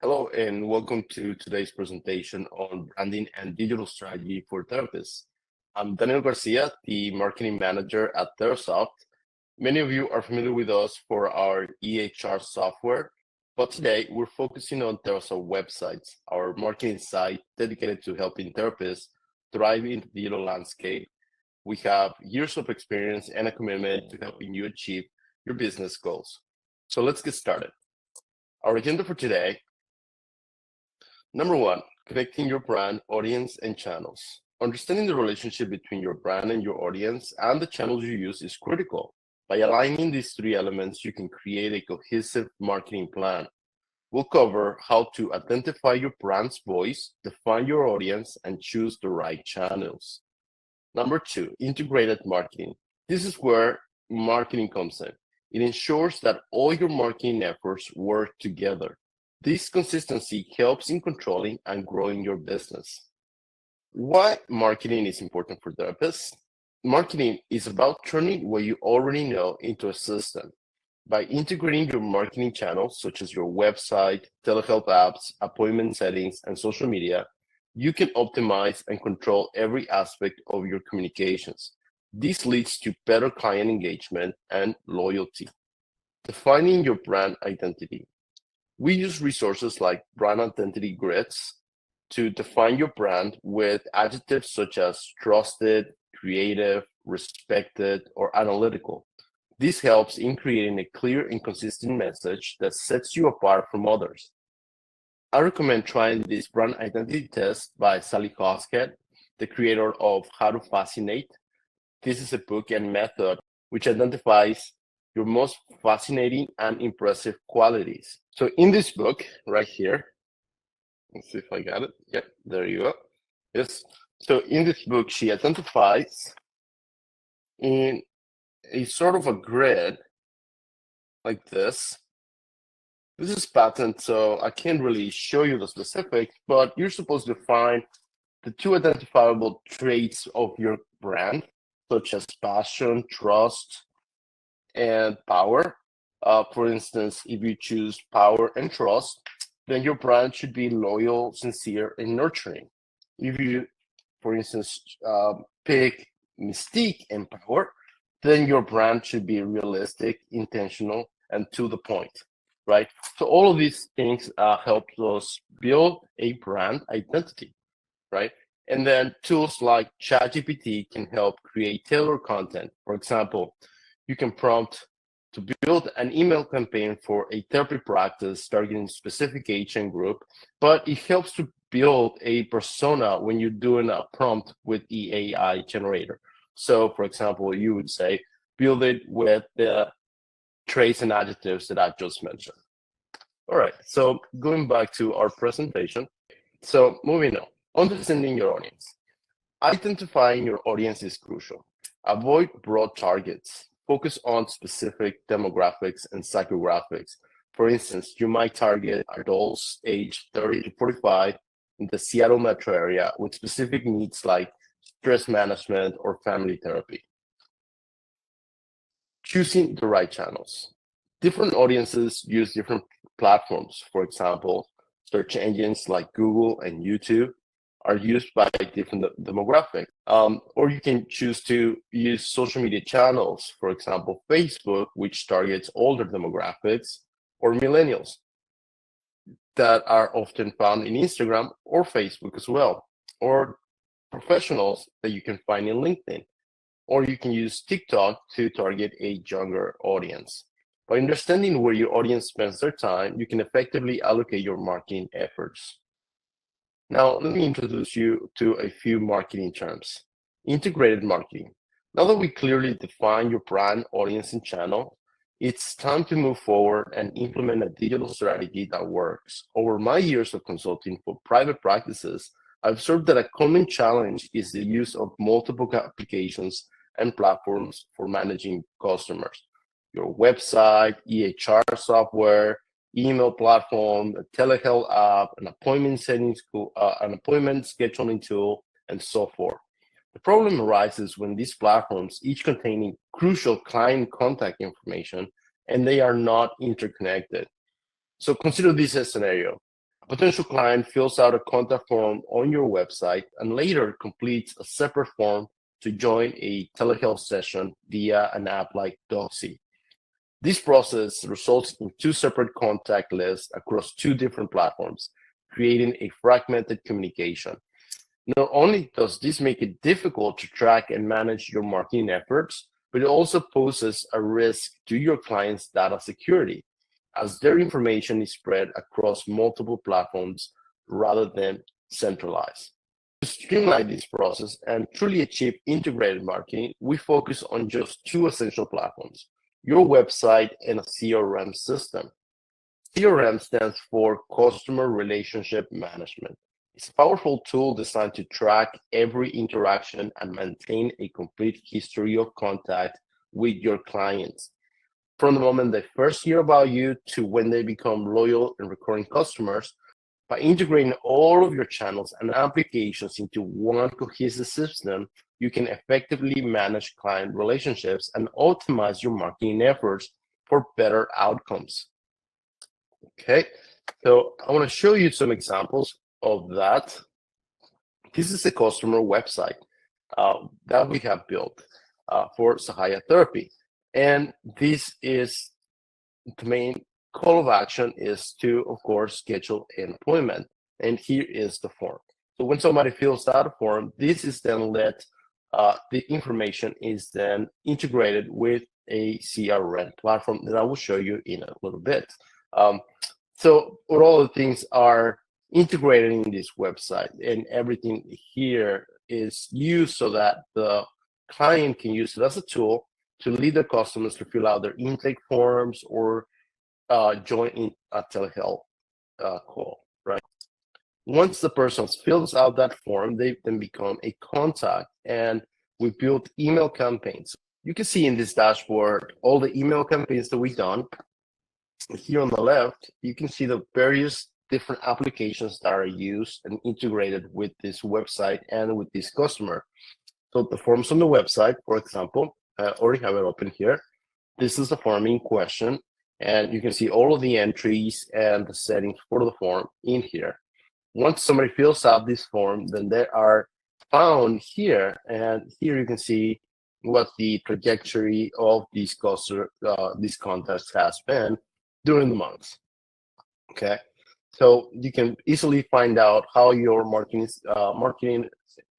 Hello, and welcome to today's presentation on branding and digital strategy for therapists. I'm Daniel Garcia, the marketing manager at TheraSoft. Many of you are familiar with us for our EHR software, but today we're focusing on TheraSoft websites, our marketing site dedicated to helping therapists thrive in the digital landscape. We have years of experience and a commitment to helping you achieve your business goals. So let's get started. Our agenda for today: Number one, connecting your brand, audience, and channels. Understanding the relationship between your brand and your audience and the channels you use is critical. By aligning these three elements, you can create a cohesive marketing plan. We'll cover how to identify your brand's voice, define your audience, and choose the right channels. Number two, integrated marketing. This is where marketing comes in. It ensures that all your marketing efforts work together. This consistency helps in controlling and growing your business. Why marketing is important for therapists? Marketing is about turning what you already know into a system. By integrating your marketing channels, such as your website, telehealth apps, appointment settings, and social media, you can optimize and control every aspect of your communications. This leads to better client engagement and loyalty. Defining your brand identity. We use resources like brand identity grids to define your brand with adjectives such as trusted, creative, respected, or analytical. This helps in creating a clear and consistent message that sets you apart from others. I recommend trying this brand identity test by Sally Hoskett, the creator of How to Fascinate. This is a book and method which identifies your most fascinating and impressive qualities. So in this book right here, let's see if I got it. Yep, there you go. Yes. So in this book, she identifies in a sort of a grid like this. This is patent, so I can't really show you the specifics, but you're supposed to find the two identifiable traits of your brand, such as passion, trust, and power. For instance, if you choose power and trust, then your brand should be loyal, sincere, and nurturing. If you, for instance, pick mystique and power, then your brand should be realistic, intentional, and to the point, right? So all of these things help us build a brand identity, right? And then tools like ChatGPT can help create tailored content. For example, you can prompt to build an email campaign for a therapy practice targeting specific age and group, but it helps to build a persona when you're doing a prompt with the AI generator. So, for example, you would say, build it with the traits and adjectives that I just mentioned. All right, so going back to our presentation. So moving on, understanding your audience. Identifying your audience is crucial. Avoid broad targets. Focus on specific demographics and psychographics. For instance, you might target adults aged 30 to 45 in the Seattle metro area with specific needs like stress management or family therapy. Choosing the right channels. Different audiences use different platforms. For example, search engines like Google and YouTube are used by different demographics. Or you can choose to use social media channels, for example, Facebook, which targets older demographics, or millennials that are often found in Instagram or Facebook as well, or professionals that you can find in LinkedIn. Or you can use TikTok to target a younger audience. By understanding where your audience spends their time, you can effectively allocate your marketing efforts. Now, let me introduce you to a few marketing terms. Integrated marketing. Now that we clearly define your brand, audience, and channel, it's time to move forward and implement a digital strategy that works. Over my years of consulting for private practices, I've observed that a common challenge is the use of multiple applications and platforms for managing customers. Your website, EHR software, email platform, a telehealth app, an appointment settings, an appointment scheduling tool, and so forth. The problem arises when these platforms, each containing crucial client contact information, and they are not interconnected. So consider this a scenario. A potential client fills out a contact form on your website and later completes a separate form to join a telehealth session via an app like Doxy. This process results in two separate contact lists across two different platforms, creating a fragmented communication. Not only does this make it difficult to track and manage your marketing efforts, but it also poses a risk to your clients' data security, as their information is spread across multiple platforms rather than centralized. To streamline this process and truly achieve integrated marketing, we focus on just two essential platforms: your website and a CRM system. CRM stands for Customer Relationship Management. It's a powerful tool designed to track every interaction and maintain a complete history of contact with your clients. From the moment they first hear about you to when they become loyal and recurring customers, by integrating all of your channels and applications into one cohesive system, you can effectively manage client relationships and optimize your marketing efforts for better outcomes. Okay, so I want to show you some examples of that. This is a customer website that we have built for Sahaya Therapy. And this is the main call of action is to, of course, schedule an appointment. And here is the form. So when somebody fills out a form, this is then the information is then integrated with a CRM platform that I will show you in a little bit. So all the things are integrated in this website, and everything here is used so that the client can use it as a tool to lead their customers to fill out their intake forms or join in a telehealth call, right? Once the person fills out that form, they then become a contact, and we built email campaigns. You can see in this dashboard all the email campaigns that we've done. Here on the left, you can see the various different applications that are used and integrated with this website and with this customer. So the forms on the website, for example, I already have it open here. This is the form in question, and you can see all of the entries and the settings for the form in here. Once somebody fills out this form, then they are found here, and here you can see what the trajectory of these contacts has been during the months. Okay, so you can easily find out how your marketing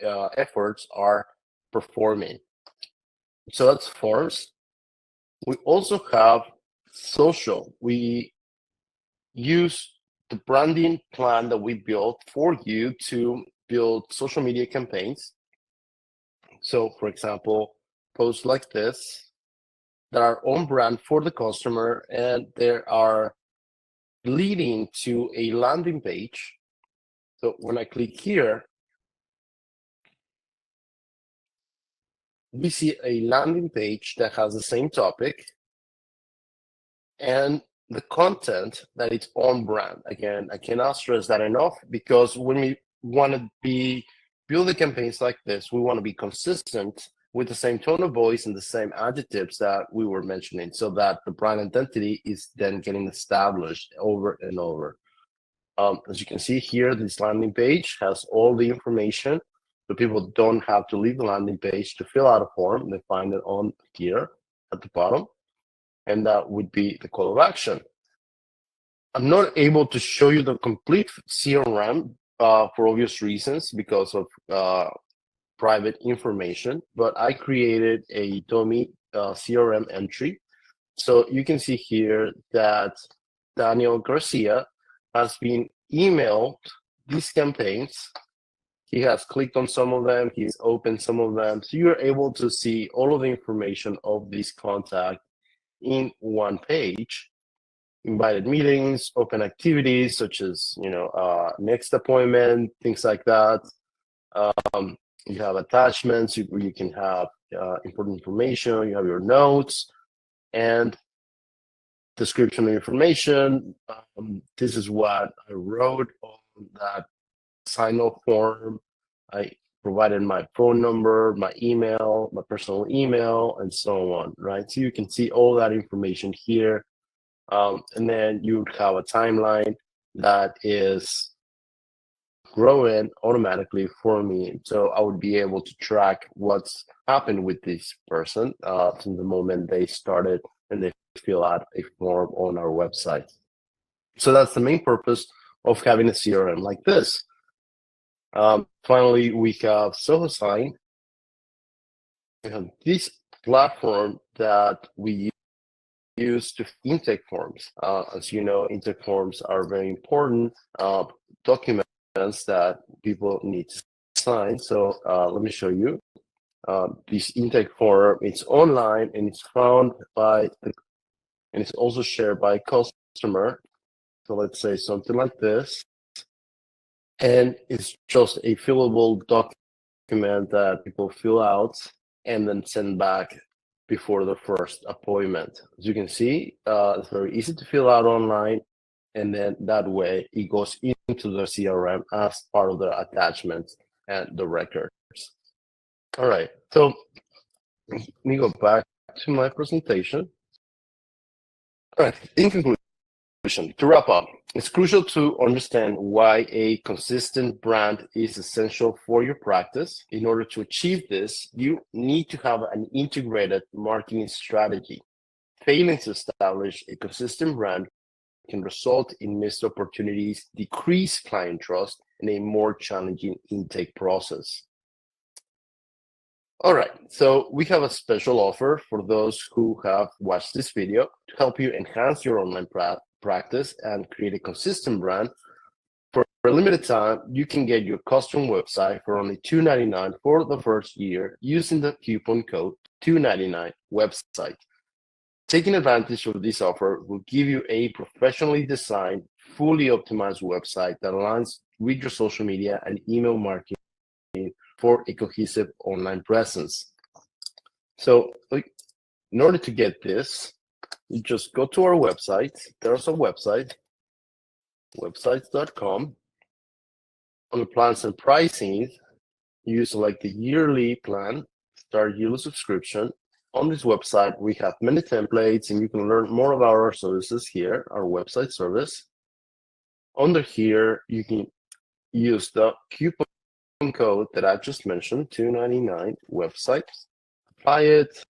efforts are performing. So that's forms. We also have social. We use the branding plan that we built for you to build social media campaigns. So, for example, posts like this that are on brand for the customer, and they are leading to a landing page. So when I click here, we see a landing page that has the same topic and the content that it's on brand. Again, I cannot stress that enough, because when we want to be building campaigns like this, we want to be consistent with the same tone of voice and the same adjectives that we were mentioning, so that the brand identity is then getting established over and over. As you can see here, this landing page has all the information, so people don't have to leave the landing page to fill out a form. They find it on here at the bottom, and that would be the call of action. I'm not able to show you the complete CRM for obvious reasons, because of private information, but I created a dummy CRM entry. So you can see here that Daniel Garcia has been emailed these campaigns. He has clicked on some of them, he's opened some of them. So you're able to see all of the information of this contact in one page. Invited meetings, open activities such as next appointment, things like that. You have attachments where you can have important information. You have your notes and description of information. This is what I wrote on that sign-off form. I provided my phone number, my email, my personal email, and so on, right? So you can see all that information here. And then you would have a timeline that is growing automatically for me. So I would be able to track what's happened with this person from the moment they started and they fill out a form on our website. So that's the main purpose of having a CRM like this. Finally, we have SohoSign. We have this platform that we use to intake forms. As you know, intake forms are very important documents that people need to sign. So let me show you. This intake form, it's online and it's found by and it's also shared by customer. So let's say something like this. And it's just a fillable document that people fill out and then send back before the first appointment. As you can see, it's very easy to fill out online. And then that way it goes into the CRM as part of the attachment and the records. All right, so let me go back to my presentation. All right, in conclusion, to wrap up, it's crucial to understand why a consistent brand is essential for your practice. In order to achieve this, you need to have an integrated marketing strategy. Failing to establish a consistent brand can result in missed opportunities, decrease client trust, and a more challenging intake process. All right, so we have a special offer for those who have watched this video to help you enhance your online practice and create a consistent brand. For a limited time, you can get your custom website for only $2.99 for the first year using the coupon code 299 website. Taking advantage of this offer will give you a professionally designed, fully optimized website that aligns with your social media and email marketing for a cohesive online presence. So in order to get this, you just go to our website. There's a website, websites.com. On the plans and pricing, you select the yearly plan, start yearly subscription. On this website, we have many templates and you can learn more about our services here, our website service. Under here, you can use the coupon code that I just mentioned, 299 website, apply it,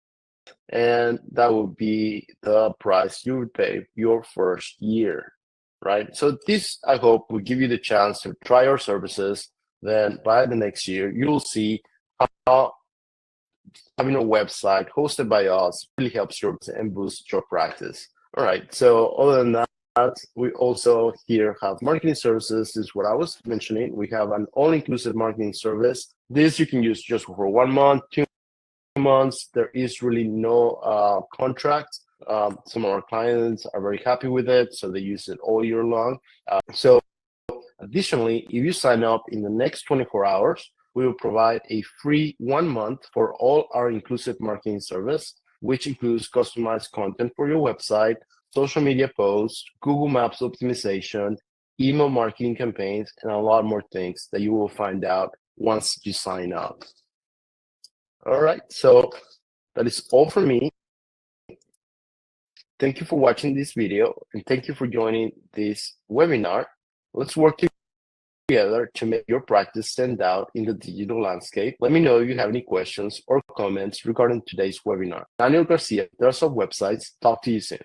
and that will be the price you would pay your first year, right? So this, I hope, will give you the chance to try our services. Then by the next year, you'll see how having a website hosted by us really helps you and boosts your practice. All right, so other than that, we also here have marketing services. This is what I was mentioning. We have an all-inclusive marketing service. This you can use just for 1 month, 2 months. There is really no contract. Some of our clients are very happy with it, so they use it all year long. So additionally, if you sign up in the next 24 hours, we will provide a free 1 month for all our inclusive marketing service, which includes customized content for your website, social media posts, Google Maps optimization, email marketing campaigns, and a lot more things that you will find out once you sign up. All right, so that is all for me. Thank you for watching this video, and thank you for joining this webinar. Let's work together to make your practice stand out in the digital landscape. Let me know if you have any questions or comments regarding today's webinar. Daniel Garcia, there's our websites. Talk to you soon.